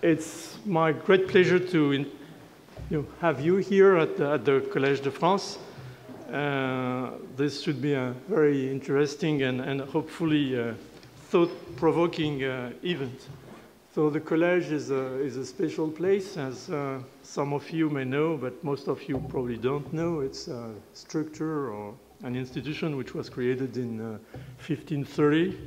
It's my great pleasure to have you here at the Collège de France. This should be a very interesting and hopefully thought-provoking event. So the Collège is a special place, as some of you may know, but most of you probably don't know. It's a structure or an institution which was created in 1530.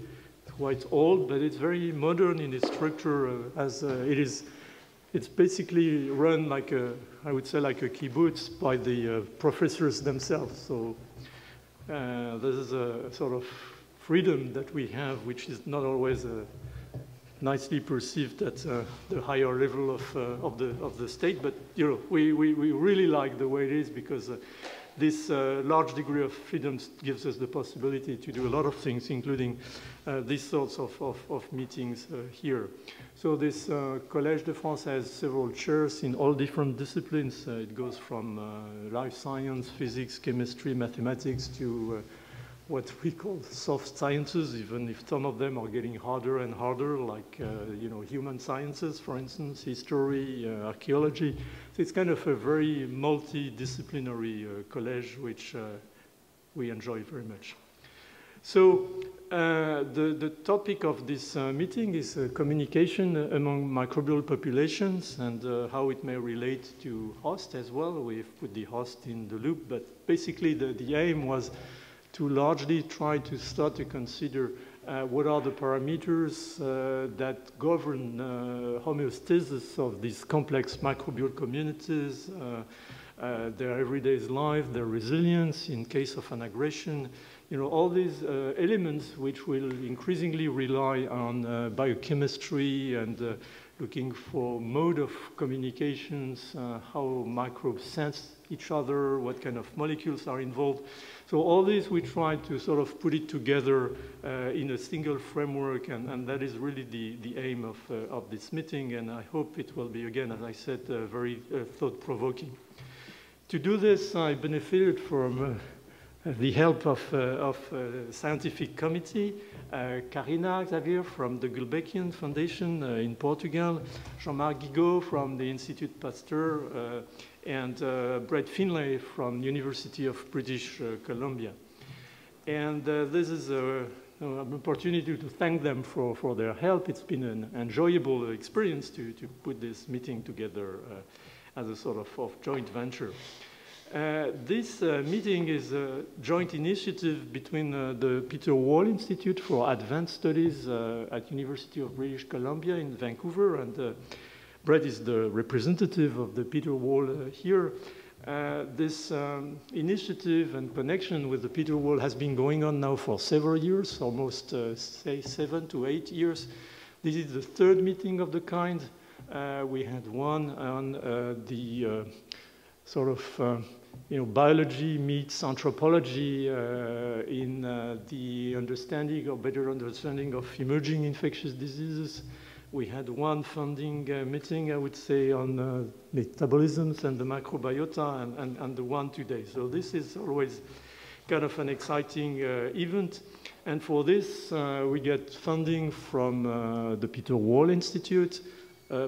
Quite old, but it's very modern in its structure, as it's basically run like I would say like a kibbutz by the professors themselves. So this is a sort of freedom that we have, which is not always nicely perceived at the higher level of the state. But we really like the way it is, because this large degree of freedom gives us the possibility to do a lot of things, including these sorts of meetings here. So this Collège de France has several chairs in all different disciplines. It goes from life science, physics, chemistry, mathematics, to what we call soft sciences, even if some of them are getting harder and harder, like human sciences, for instance, history, archaeology. So it's kind of a very multidisciplinary college, which we enjoy very much. So the topic of this meeting is communication among microbial populations and how it may relate to host as well. We've put the host in the loop, but basically the aim was to largely try to start to consider what are the parameters that govern homeostasis of these complex microbial communities, their everyday life, their resilience in case of an aggression, all these elements which will increasingly rely on biochemistry and looking for mode of communications, how microbes sense each other, what kind of molecules are involved. So all this, we try to sort of put it together in a single framework, and that is really the aim of this meeting, and I hope it will be, again, as I said, very thought-provoking. To do this, I benefited from the help of a scientific committee, Karina Xavier from the Gulbenkian Foundation in Portugal, Jean-Marc Guigaud from the Institut Pasteur, and Brett Finlay from University of British Columbia. And this is an opportunity to thank them for their help. It's been an enjoyable experience to put this meeting together as a sort of joint venture. This meeting is a joint initiative between the Peter Wall Institute for Advanced Studies at University of British Columbia in Vancouver, and Brett is the representative of the Peter Wall here. This initiative and connection with the Peter Wall has been going on now for several years, almost say 7 to 8 years. This is the third meeting of the kind. We had one on the sort of biology meets anthropology in the understanding or better understanding of emerging infectious diseases. We had one funding meeting, I would say, on metabolisms and the microbiota, and the one today. So this is always kind of an exciting event. And for this, we get funding from the Peter Wall Institute.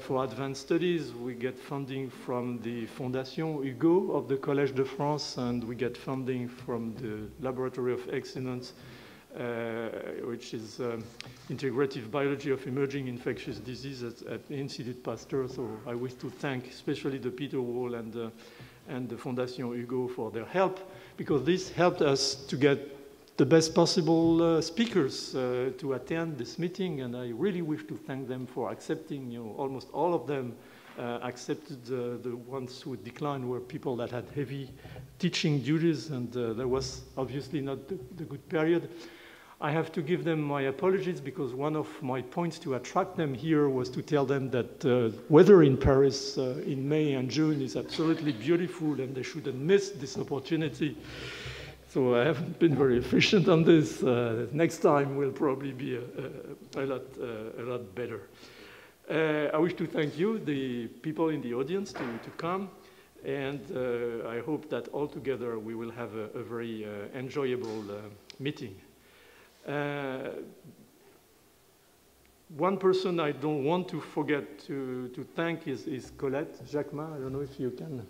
For advanced studies, we get funding from the Fondation Hugo of the Collège de France, and we get funding from the Laboratory of Excellence, which is integrative biology of emerging infectious diseases at the Institut Pasteur. So I wish to thank especially the Peter Wall and the Fondation Hugo for their help, because this helped us to get the best possible speakers to attend this meeting, and I really wish to thank them for accepting. Almost all of them accepted. The ones who declined were people that had heavy teaching duties, and there was obviously not the good period. I have to give them my apologies, because one of my points to attract them here was to tell them that weather in Paris in May and June is absolutely beautiful, and they shouldn't miss this opportunity. So I haven't been very efficient on this. Next time will probably be a lot better. I wish to thank you, the people in the audience, to come. And I hope that all together we will have a very enjoyable meeting. one person I don't want to forget to thank is Colette Jacquemin. I don't know if you can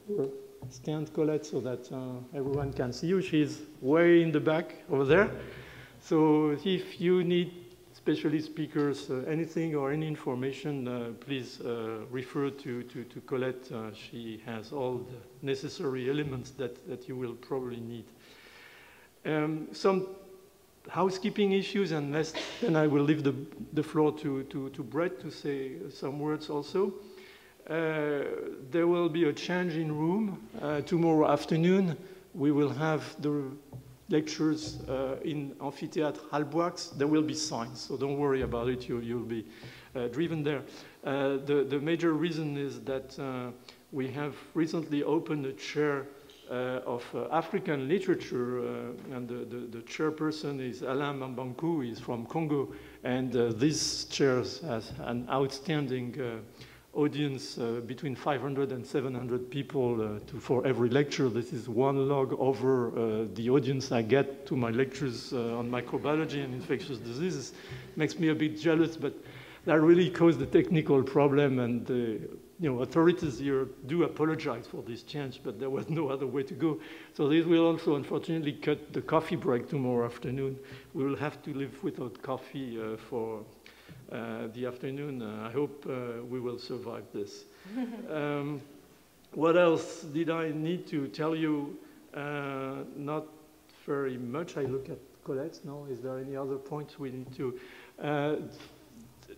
stand, Colette, so that everyone can see you. She's way in the back over there. So if you need especially speakers, anything or any information, please refer to Colette. She has all the necessary elements that you will probably need. Some housekeeping issues, and then I will leave the floor to Brett to say some words also. There will be a change in room. Tomorrow afternoon, we will have the lectures in Amphitheatre Halbwachs. There will be signs, so don't worry about it. You'll be driven there. The major reason is that we have recently opened a chair of African literature, and the chairperson is Alain Mambankou. He's from Congo, and this chair has an outstanding audience between 500 and 700 people for every lecture. This is one log over the audience I get to my lectures on microbiology and infectious diseases. Makes me a bit jealous, but that really caused a technical problem, and authorities here do apologize for this change, but there was no other way to go. So this will also unfortunately cut the coffee break tomorrow afternoon. We will have to live without coffee for the afternoon. I hope we will survive this. What else did I need to tell you? Not very much. I look at Colette. No, is there any other points we need to?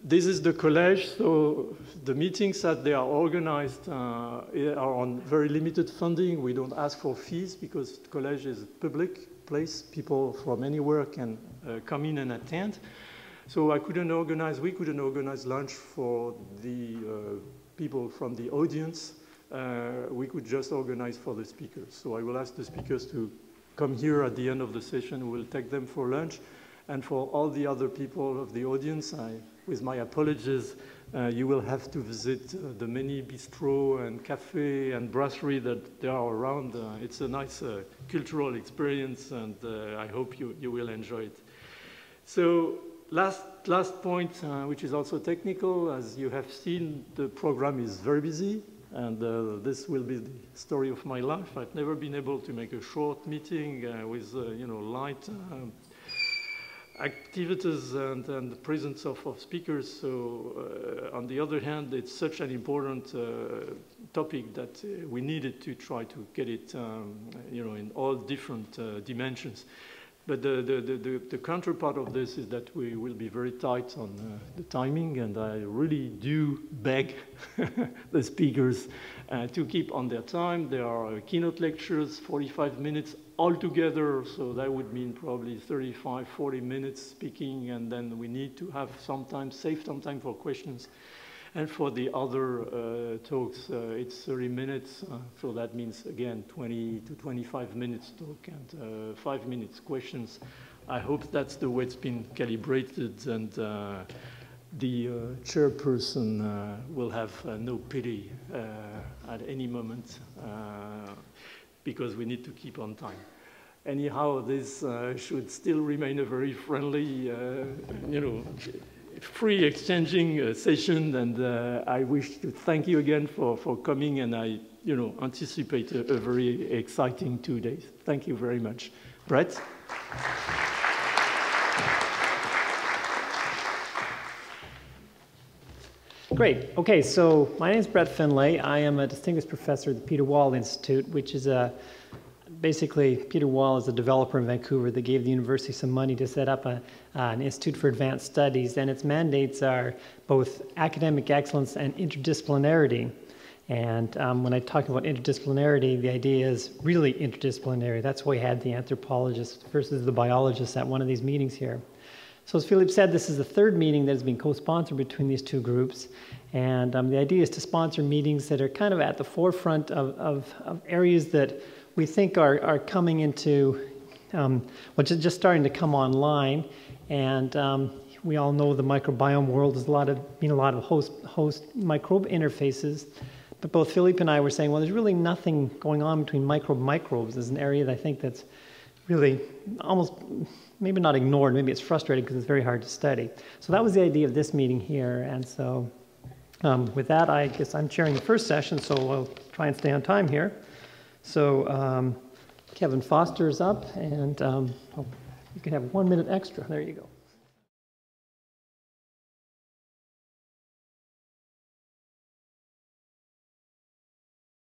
This is the collège, so the meetings that they are organized are on very limited funding. We don't ask for fees because the collège is a public place. People from anywhere can come in and attend. So we couldn't organize lunch for the people from the audience. We could just organize for the speakers. So I will ask the speakers to come here at the end of the session. We'll take them for lunch. And for all the other people of the audience, with my apologies, you will have to visit the many bistro and cafe and brasserie that there are around. It's a nice cultural experience, and I hope you will enjoy it. So last point, which is also technical. As you have seen, the program is very busy, and this will be the story of my life. I've never been able to make a short meeting with light activities and the presence of speakers. So on the other hand, it's such an important topic that we needed to try to get it in all different dimensions. But the counterpart of this is that we will be very tight on the timing, and I really do beg the speakers to keep on their time. There are keynote lectures, 45 minutes altogether, so that would mean probably 35, 40 minutes speaking, and then we need to have save some time for questions. And for the other talks, it's 30 minutes, so that means, again, 20 to 25 minutes talk and 5 minutes questions. I hope that's the way it's been calibrated, and the chairperson will have no pity at any moment, because we need to keep on time. Anyhow, this should still remain a very friendly, free exchanging session, and I wish to thank you again for coming, and I anticipate a very exciting 2 days. Thank you very much. Brett? Great. Okay, so my name is Brett Finlay. I am a distinguished professor at the Peter Wall Institute, which is basically, Peter Wall is a developer in Vancouver that gave the university some money to set up an Institute for Advanced Studies, and its mandates are both academic excellence and interdisciplinarity. And when I talk about interdisciplinarity, the idea is really interdisciplinary. That's why we had the anthropologists versus the biologists at one of these meetings here. So as Philippe said, this is the third meeting that has been co-sponsored between these two groups. And the idea is to sponsor meetings that are kind of at the forefront of areas that we think are coming into, which is just starting to come online. And we all know the microbiome world is a lot of host microbe interfaces. But both Philippe and I were saying, well, there's really nothing going on between microbes as an area that I think that's really almost, maybe not ignored, maybe it's frustrating because it's very hard to study. So that was the idea of this meeting here. And so with that, I guess I'm chairing the first session, so I'll try and stay on time here. So Kevin Foster is up, and you can have 1 minute extra. There you go.